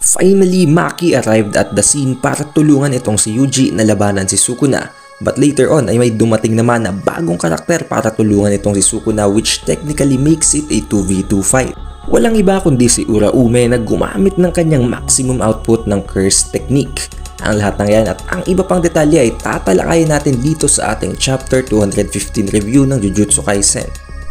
Finally, Maki arrived at the scene para tulungan itong si Yuji na labanan si Sukuna. But later on ay may dumating naman na bagong karakter para tulungan itong si Sukuna, which technically makes it a 2v2 fight. Walang iba kundi si Uraume na gumamit ng kanyang maximum output ng curse technique. Ang lahat ng yan at ang iba pang detalye ay tatalakayin natin dito sa ating chapter 215 review ng Jujutsu Kaisen.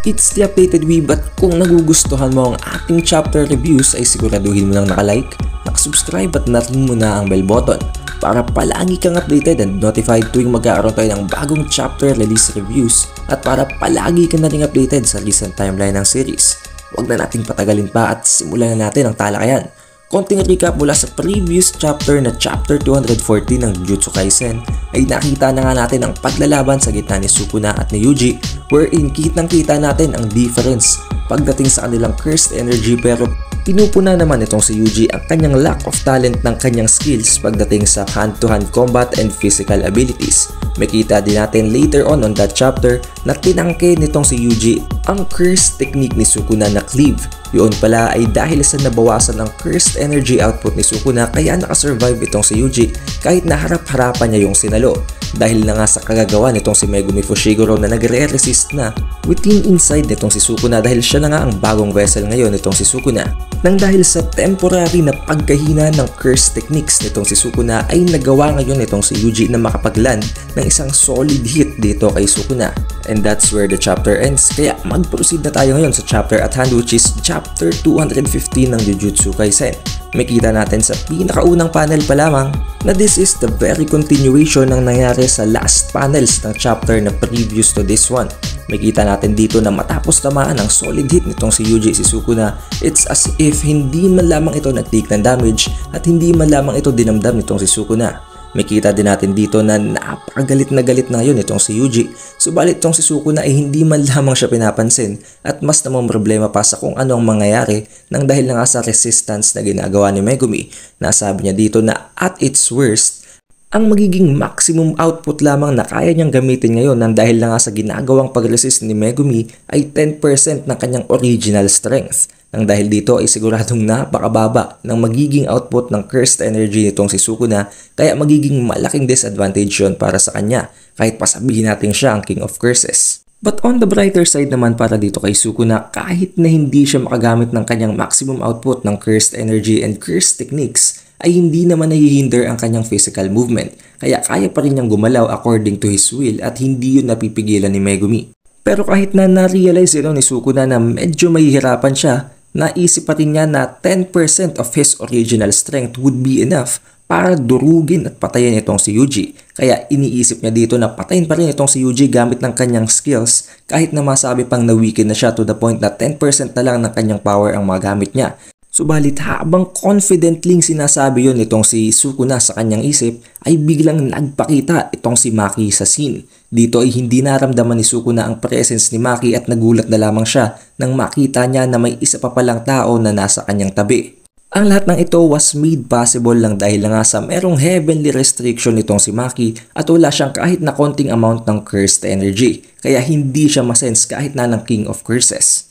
It's the updated Weeb, at kung nagugustuhan mo ang ating chapter reviews ay siguraduhin mo lang nakalike, nakasubscribe at naring mo na ang bell button para palagi kang updated and notified tuwing magkakaroon tayo ng bagong chapter release reviews at para palagi ka na ring updated sa recent timeline ng series. Huwag na nating patagalin pa at simulan na natin ang talakayan. Konting recap mula sa previous chapter na chapter 240 ng Jujutsu Kaisen ay nakita na nga natin ang paglalaban sa gitna ni Sukuna at ni Yuji, wherein kitang-kita natin ang difference pagdating sa kanilang cursed energy, pero pinupuna naman itong si Yuji ang kanyang lack of talent ng kanyang skills pagdating sa hand-to-hand combat and physical abilities. Makita din natin later on that chapter na tinangke nitong si Yuji ang cursed technique ni Sukuna na cleave. Yun pala ay dahil sa nabawasan ng cursed energy output ni Sukuna, kaya nakasurvive itong si Yuji kahit naharap-harapan niya yung sinalo. Dahil na nga sa kagagawa nitong si Megumi Fushiguro na nagre-resist na within inside nitong si Sukuna, dahil siya na nga ang bagong vessel ngayon nitong si Sukuna. Nang dahil sa temporary na pagkahina ng curse techniques nitong si Sukuna ay nagawa ngayon nitong si Yuji na makapagland ng isang solid hit dito kay Sukuna. And that's where the chapter ends, kaya mag-proceed na tayo ngayon sa chapter at hand, which is chapter 215 ng Jujutsu Kaisen. Makita natin sa pinakaunang panel pa lamang na this is the very continuation ng nangyari sa last panels ng chapter na previous to this one. Makita natin dito na matapos tamaan ang solid hit nitong si Yuji si Sukuna, it's as if hindi man lamang ito nag-take ng damage at hindi man lamang ito dinamdam nitong si Sukuna. Makita din natin dito na napakagalit na galit na ngayon itong si Yuji, subalit itong si Sukuna ay hindi man lamang siya pinapansin at mas namang problema pa sa kung ano ang mangyayari nang dahil na nga sa resistance na ginagawa ni Megumi. Nasabi niya dito na at its worst, ang magiging maximum output lamang na kaya niyang gamitin ngayon nang dahil na nga sa ginagawang pag-resist ni Megumi ay 10% ng kanyang original strength. Nang dahil dito ay siguradong napakababa ng magiging output ng cursed energy nitong si Sukuna, kaya magiging malaking disadvantage yun para sa kanya kahit pasabihin natin siya ang King of Curses. But on the brighter side naman para dito kay Sukuna, kahit na hindi siya makagamit ng kanyang maximum output ng cursed energy and cursed techniques, ay hindi naman nahihinder ang kanyang physical movement, kaya kaya pa rin niyang gumalaw according to his will at hindi yun napipigilan ni Megumi. Pero kahit na na-realize ito ni Sukuna na medyo mahihirapan siya, naisip pa rin niya na 10% of his original strength would be enough para durugin at patayin itong si Yuji. Kaya iniisip niya dito na patayin pa rin itong si Yuji gamit ng kanyang skills kahit na masabi pang na-weaken na siya to the point na 10% na lang ng kanyang power ang magamit niya. Subalit habang confidently sinasabi yon itong si Sukuna sa kanyang isip, ay biglang nagpakita itong si Maki sa scene. Dito ay hindi naramdaman ni Sukuna ang presence ni Maki at nagulat na lamang siya nang makita niya na may isa pa palang tao na nasa kanyang tabi. Ang lahat ng ito was made possible lang dahil nga sa merong heavenly restriction nitong si Maki at wala siyang kahit na konting amount ng cursed energy, kaya hindi siya masense kahit na ng King of Curses.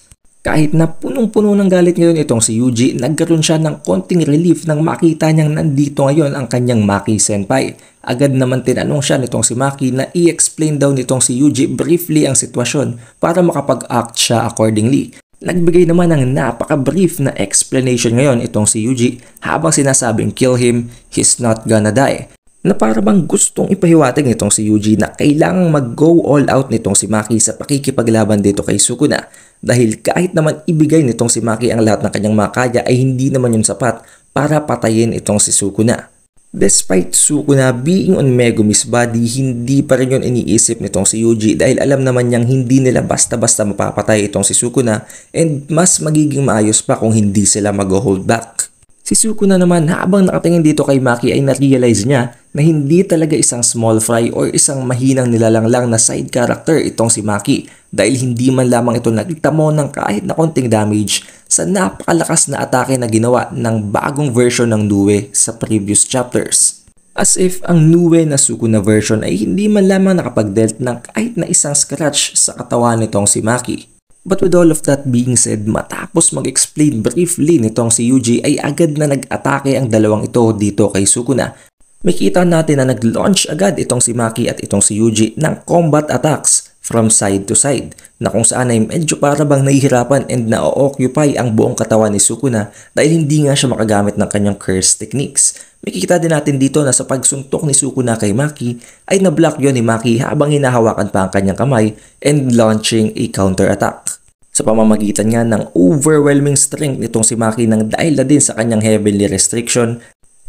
Kahit na punong-puno ng galit ngayon itong si Yuji, nagkaroon siya ng konting relief nang makita niyang nandito ngayon ang kanyang Maki senpai. Agad naman tinanong siya nitong si Maki na i-explain daw nitong si Yuji briefly ang sitwasyon para makapag-act siya accordingly. Nagbigay naman ng napaka-brief na explanation ngayon itong si Yuji habang sinasabing kill him, he's not gonna die. Na para bang gustong ipahiwatig nitong si Yuji na kailangang mag-go all out nitong si Maki sa pakikipaglaban dito kay Sukuna. Dahil kahit naman ibigay nitong si Maki ang lahat ng kanyang makaya ay hindi naman yun sapat para patayin itong si Sukuna. Despite Sukuna being on Megumi's body, hindi pa rin yun iniisip nitong si Yuji dahil alam naman niyang hindi nila basta-basta mapapatay itong si Sukuna and mas magiging maayos pa kung hindi sila mag-hold back. Si Sukuna naman habang nakatingin dito kay Maki ay na-realize niya na hindi talaga isang small fry or isang mahinang nilalanglang na side character itong si Maki dahil hindi man lamang ito nagtamo ng kahit na konting damage sa napakalakas na atake na ginawa ng bagong version ng Nue sa previous chapters. As if ang Nue na Sukuna version ay hindi man lamang nakapag-dealt ng kahit na isang scratch sa katawan nitong si Maki. But with all of that being said, matapos mag-explain briefly nitong si Yuji ay agad na nag-atake ang dalawang ito dito kay Sukuna. Makita natin na nag-launch agad itong si Maki at itong si Yuji ng combat attacks from side to side na kung saan ay medyo para bang nahihirapan and na-occupy ang buong katawan ni Sukuna dahil hindi nga siya makagamit ng kanyang curse techniques. Makikita din natin dito na sa pagsuntok ni Sukuna kay Maki ay na-block yon ni Maki habang hinahawakan pa ang kanyang kamay and launching a counter attack. Sa pamamagitan nga ng overwhelming strength nitong si Maki nang dahil na din sa kanyang heavenly restriction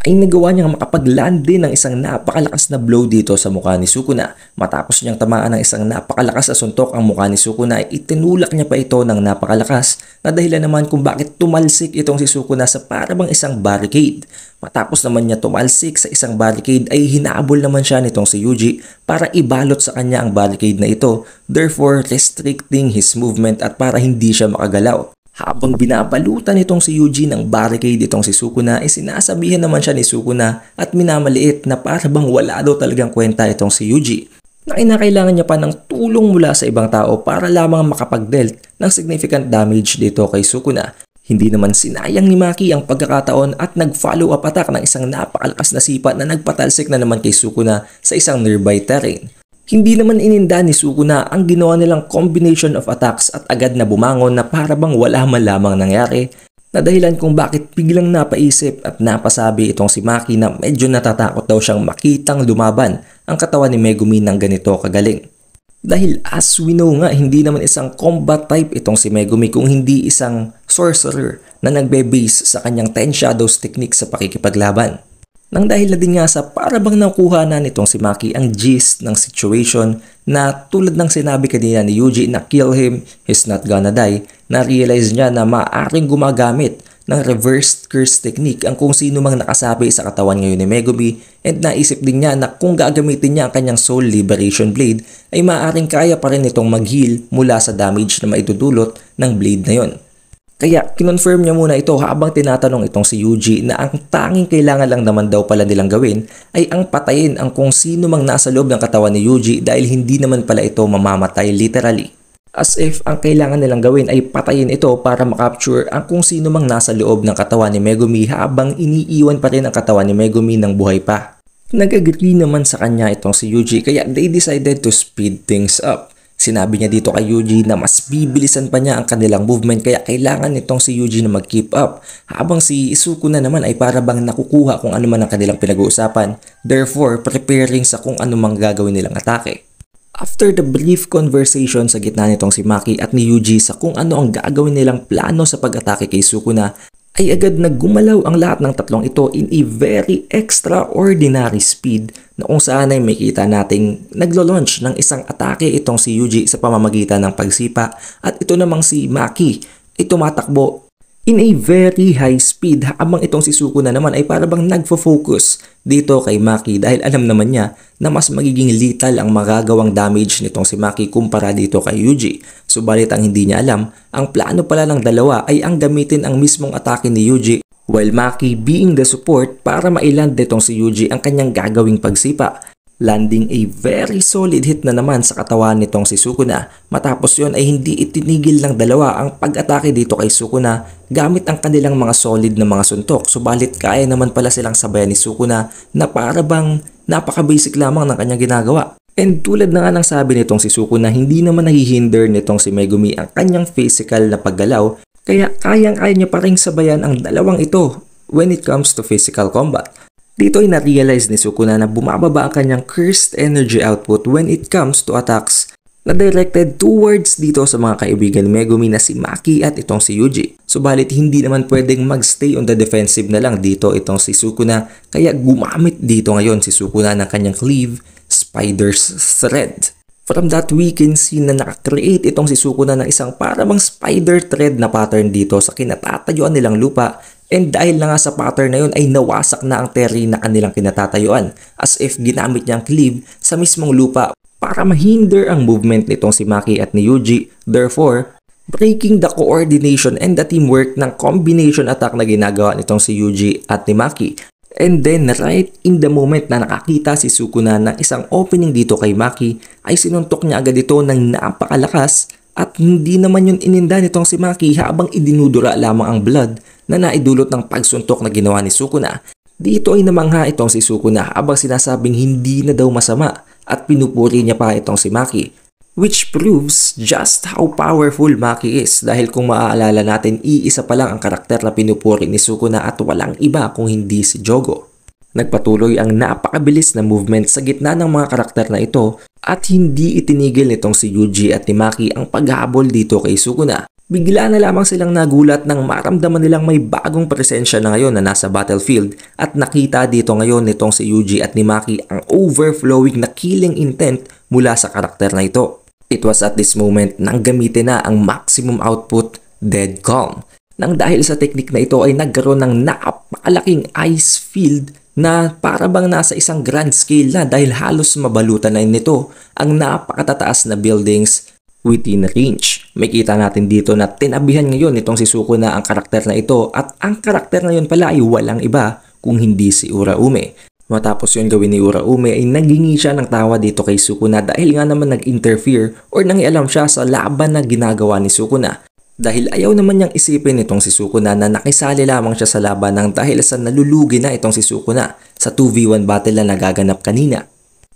ay nagawa niyang makapag-land din ng isang napakalakas na blow dito sa mukha ni Sukuna. Matapos niyang tamaan ng isang napakalakas na suntok ang mukha ni Sukuna ay itinulak niya pa ito ng napakalakas na dahilan naman kung bakit tumalsik itong si Sukuna sa parabang isang barricade. Matapos naman niya tumalsik sa isang barricade ay hinabol naman siya nitong si Yuji para ibalot sa kanya ang barricade na ito, therefore restricting his movement at para hindi siya makagalaw. Habang binabalutan nitong si Yuji ng barricade itong si Sukuna ay sinasabihan naman siya ni Sukuna at minamaliit na para bang wala daw talagang kwenta itong si Yuji na kinakailangan niya pa ng tulong mula sa ibang tao para lamang makapag-dealt ng significant damage dito kay Sukuna. Hindi naman sinayang ni Maki ang pagkakataon at nag-follow up attack ng isang napakalakas na sipa na nagpatalsik na naman kay Sukuna sa isang nearby terrain. Hindi naman ininda ni Sukuna ang ginawa nilang combination of attacks at agad na bumangon na para bang wala man lamang nangyari na dahilan kung bakit biglang napaisip at napasabi itong si Maki na medyo natatakot daw siyang makitang lumaban ang katawan ni Megumi ng ganito kagaling. Dahil as we know nga, hindi naman isang combat type itong si Megumi kung hindi isang sorcerer na nagbe-base sa kanyang 10 Shadows technique sa pakikipaglaban. Nang dahil na din nga sa parabang nakuha na nitong si Maki ang gist ng situation na tulad ng sinabi kanina ni Yuji na kill him, he's not gonna die, na-realize niya na maaaring gumagamit ng reversed curse technique ang kung sino mang nakasabi sa katawan ngayon ni Megumi and naisip din niya na kung gagamitin niya ang kanyang soul liberation blade ay maaaring kaya pa rin itong mag-heal mula sa damage na maidudulot ng blade na yon. Kaya kinonfirm niya muna ito habang tinatanong itong si Yuji na ang tanging kailangan lang naman daw pala nilang gawin ay ang patayin ang kung sino mang nasa loob ng katawan ni Yuji dahil hindi naman pala ito mamamatay literally. As if ang kailangan nilang gawin ay patayin ito para makapture ang kung sino mang nasa loob ng katawan ni Megumi habang iniiwan pa rin ang katawan ni Megumi ng buhay pa. Nag-agree naman sa kanya itong si Yuji kaya they decided to speed things up. Sinabi niya dito kay Yuji na mas bibilisan pa niya ang kanilang movement kaya kailangan nitong si Yuji na mag-keep up habang si Sukuna naman ay para bang nakukuha kung ano man ang kanilang pinag-uusapan, therefore preparing sa kung ano mang gagawin nilang atake. After the brief conversation sa gitna nitong si Maki at ni Yuji sa kung ano ang gagawin nilang plano sa pag-atake kay Sukuna, ay agad na gumalaw ang lahat ng tatlong ito in a very extraordinary speed na kung saan ay makita nating naglo-launch ng isang atake itong si Yuji sa pamamagitan ng pagsipa at ito namang si Maki ay tumatakbo in a very high speed habang itong si Sukuna naman ay parabang nagfo-focus dito kay Maki dahil alam naman niya na mas magiging lethal ang magagawang damage nitong si Maki kumpara dito kay Yuji. Subalit ang hindi niya alam, ang plano pala ng dalawa ay ang gamitin ang mismong atake ni Yuji while Maki being the support para mailand nitong si Yuji ang kanyang gagawing pagsipa. Landing a very solid hit na naman sa katawan nitong si Sukuna. Matapos yon ay hindi itinigil ng dalawa ang pag-atake dito kay Sukuna gamit ang kanilang mga solid na mga suntok. Subalit kaya naman pala silang sabayan ni Sukuna na para bang napaka-basic lamang ng kanyang ginagawa. And tulad na nga ng sabi nitong si Sukuna, hindi naman nahihinder nitong si Megumi ang kanyang physical na paggalaw kaya kayang-kaya niya pa ring sabayan ang dalawang ito when it comes to physical combat. Dito ay na-realize ni Sukuna na bumababa ang kanyang cursed energy output when it comes to attacks na directed towards dito sa mga kaibigan ni Megumi na si Maki at itong si Yuji. Subalit hindi naman pwedeng magstay on the defensive na lang dito itong si Sukuna kaya gumamit dito ngayon si Sukuna ng kanyang cleave spider's thread. From that we can see na nakakreate itong si Sukuna ng isang parang spider thread na pattern dito sa kinatatayuan nilang lupa. And dahil na nga sa pattern na yun ay nawasak na ang terrain na kanilang kinatatayuan as if ginamit niya ang cleave sa mismong lupa para mahinder ang movement nitong si Maki at ni Yuji, therefore breaking the coordination and the teamwork ng combination attack na ginagawa nitong si Yuji at ni Maki. And then right in the moment na nakakita si Sukuna ng isang opening dito kay Maki ay sinuntok niya agad ito ng napakalakas At hindi naman yun ininda nitong si Maki habang idinudura lamang ang blood na naidulot ng pagsuntok na ginawa ni Sukuna. Dito ay namangha itong si Sukuna habang sinasabing hindi na daw masama at pinupuri niya pa itong si Maki. Which proves just how powerful Maki is dahil kung maaalala natin iisa pa lang ang karakter na pinupuri ni Sukuna at walang iba kung hindi si Jogo. Nagpatuloy ang napakabilis na movement sa gitna ng mga karakter na ito at hindi itinigil nitong si Yuji at ni Maki ang paghabol dito kay Sukuna. Bigla na lamang silang nagulat nang maramdaman nilang may bagong presensya na ngayon na nasa battlefield at nakita dito ngayon nitong si Yuji at ni Maki ang overflowing na killing intent mula sa karakter na ito. It was at this moment nang gamitin na ang maximum output Dead Calm. Nang dahil sa teknik na ito ay nagkaroon ng napakalaking ice field na para bang nasa isang grand scale na dahil halos mabalutan na nito ang napakatataas na buildings within range. May kita natin dito na tinabihan ngayon nitong si Sukuna ang karakter na ito at ang karakter na yun pala ay walang iba kung hindi si Uraume. Matapos yun gawin ni Uraume ay nagingi siya ng tawa dito kay Sukuna dahil nga naman nag-interfere or nangialam siya sa laban na ginagawa ni Sukuna. Dahil ayaw naman niyang isipin itong si Sukuna na nakisali lamang siya sa laban nang dahil sa nalulugi na itong si Sukuna sa 2v1 battle na nagaganap kanina.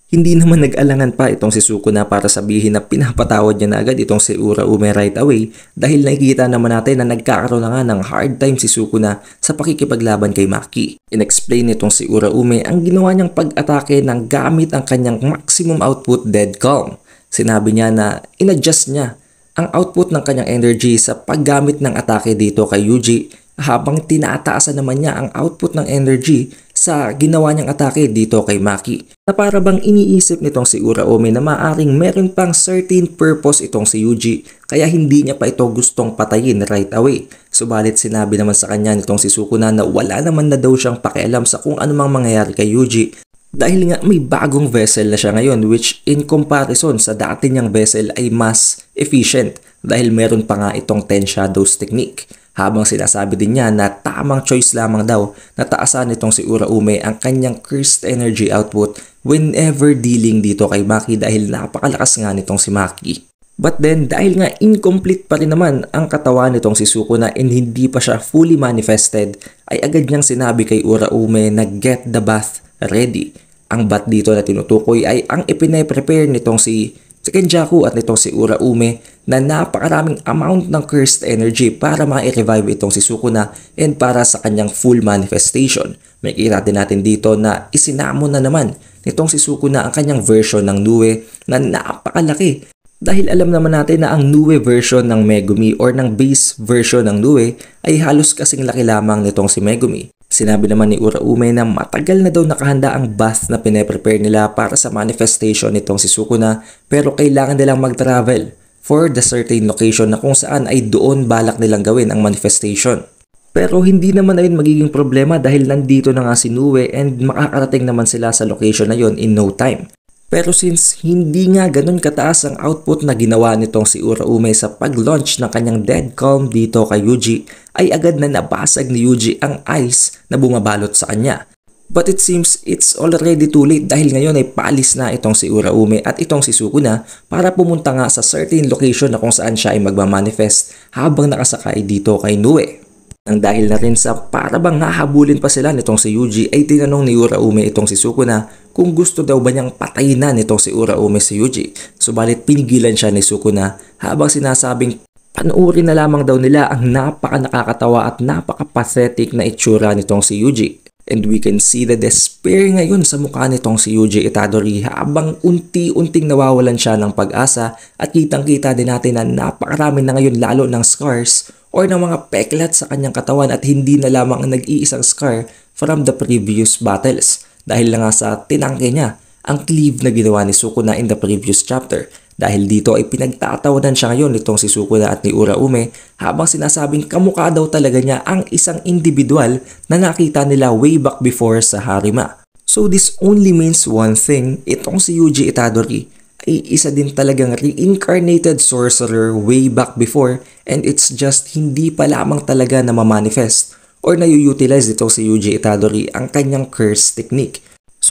Hindi naman nag-alangan pa itong si Sukuna para sabihin na pinapatawad niya na agad itong si Uraume right away dahil nakikita naman natin na nagkakaroon na nga ng hard time si Sukuna sa pakikipaglaban kay Maki. In-explain nitong si Uraume ang ginawa niyang pag-atake ng gamit ang kanyang maximum output Dead Calm. Sinabi niya na in-adjust niya ang output ng kanyang energy sa paggamit ng atake dito kay Yuji habang tinataasan naman niya ang output ng energy sa ginawa niyang atake dito kay Maki. Na para bang iniisip nitong si Uraume na maaring meron pang certain purpose itong si Yuji kaya hindi niya pa ito gustong patayin right away. Subalit sinabi naman sa kanya nitong si Sukuna na wala naman na daw siyang pakialam sa kung anumang mangyayari kay Yuji dahil nga may bagong vessel na siya ngayon which in comparison sa dati niyang vessel ay mas efficient dahil meron pa nga itong 10 Shadows technique. Habang sinasabi din niya na tamang choice lamang daw na taasan nitong si Uraume ang kanyang cursed energy output whenever dealing dito kay Maki dahil napakalakas nga nitong si Maki. But then dahil nga incomplete pa rin naman ang katawan nitong si Sukuna and hindi pa siya fully manifested ay agad niyang sinabi kay Uraume na get the bath ready. Ang bat dito na tinutukoy ay ang ipine-prepare nitong si Kenjaku at nitong si Uraume na napakaraming amount ng cursed energy para ma-revive itong si Sukuna and para sa kanyang full manifestation. May kita din natin dito na isinamon na naman nitong si Sukuna ang kanyang version ng Nue na napakalaki. Dahil alam naman natin na ang Nue version ng Megumi or ng base version ng Nue ay halos kasing laki lamang nitong si Megumi. Sinabi naman ni Uraume na matagal na daw nakahanda ang bath na pine-prepare nila para sa manifestation nitong si Sukuna pero kailangan nilang mag-travel for the certain location na kung saan ay doon balak nilang gawin ang manifestation. Pero hindi naman na yun magiging problema dahil nandito na nga si Nue and makakarating naman sila sa location na yun in no time. Pero since hindi nga ganun kataas ang output na ginawa nitong si Uraume sa pag-launch ng kanyang Dead Calm dito kay Yuji, ay agad na nabasag ni Yuji ang ice na bumabalot sa kanya. But it seems it's already too late dahil ngayon ay paalis na itong si Uraume at itong si Sukuna para pumunta nga sa certain location na kung saan siya ay magmamanifest habang nakasakay dito kay Nue. Nang dahil na rin sa para bang hahabulin pa sila nitong si Yuji ay tinanong ni Uraume itong si Sukuna kung gusto daw ba niyang patayin na nitong si Uraume si Yuji. Subalit pinigilan siya ni Sukuna habang sinasabing panuorin na lamang daw nila ang napaka-nakakatawa at napaka-pathetic na itsura nitong si Yuji. And we can see the despair ngayon sa mukha nitong si Yuji Itadori habang unti-unting nawawalan siya ng pag-asa at kitang-kita din natin na napakarami na ngayon lalo ng scars or ng mga peklat sa kanyang katawan at hindi na lamang ang nag-iisang scar from the previous battles dahil lang nga sa tinangke niya ang cleave na ginawa ni Sukuna in the previous chapter. Dahil dito ay pinagtatawanan siya ngayon nitong si Sukuna at ni Uraume habang sinasabing kamukha daw talaga niya ang isang individual na nakita nila way back before sa Harima. So this only means one thing, itong si Yuji Itadori ay isa din talagang reincarnated sorcerer way back before and it's just hindi pa lamang talaga na ma-manifest or na-utilize itong si Yuji Itadori ang kanyang curse technique.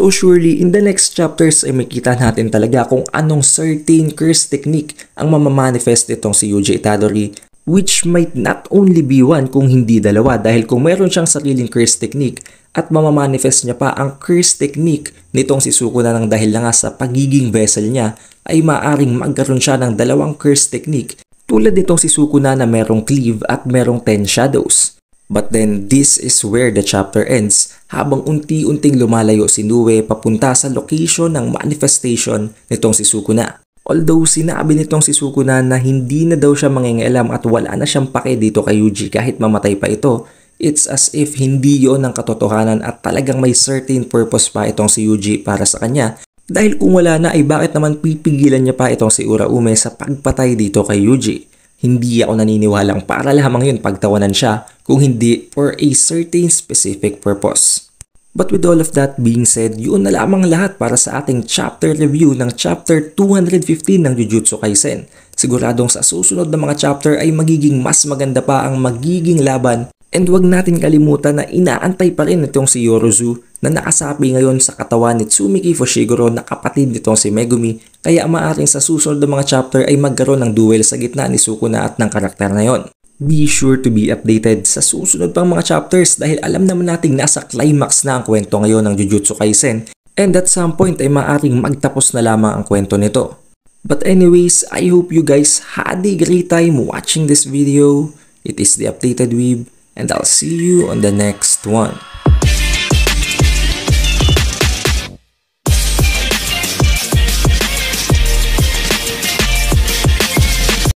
So surely, in the next chapters ay makita natin talaga kung anong certain curse technique ang mamamanifest itong si Yuji Itadori, which might not only be one kung hindi dalawa, dahil kung meron siyang sariling curse technique at mamamanifest niya pa ang curse technique nitong si Sukuna ng dahil lang sa pagiging vessel niya, ay maaring magkaroon siya ng dalawang curse technique tulad nitong si Sukuna na merong cleave at merong 10 shadows. But then this is where the chapter ends habang unti-unting lumalayo si Nue papunta sa location ng manifestation nitong si Sukuna. Although sinabi nitong si Sukuna na hindi na daw siya mangingialam at wala na siyang pake dito kay Yuji kahit mamatay pa ito, it's as if hindi yon ang katotohanan at talagang may certain purpose pa itong si Yuji para sa kanya. Dahil kung wala na ay bakit naman pipigilan niya pa itong si Uraume sa pagpatay dito kay Yuji? Hindi ako naniniwalang para lamang yun pagtawanan siya kung hindi for a certain specific purpose. But with all of that being said, yun na lamang lahat para sa ating chapter review ng chapter 215 ng Jujutsu Kaisen. Siguradong sa susunod na mga chapter ay magiging mas maganda pa ang magiging laban. And wag natin kalimutan na inaantay pa rin itong si Yorozu na nakasapi ngayon sa katawan ni Tsumiki Fushiguro na kapatid nitong si Megumi, kaya maaaring sa susunod na mga chapter ay magkaroon ng duel sa gitna ni Sukuna at ng karakter na yon. Be sure to be updated sa susunod pang mga chapters dahil alam naman nating nasa climax na ang kwento ngayon ng Jujutsu Kaisen, and at some point ay maaaring magtapos na lamang ang kwento nito. But anyways, I hope you guys had a great time watching this video. It is the Updated Weeb, and I'll see you on the next one.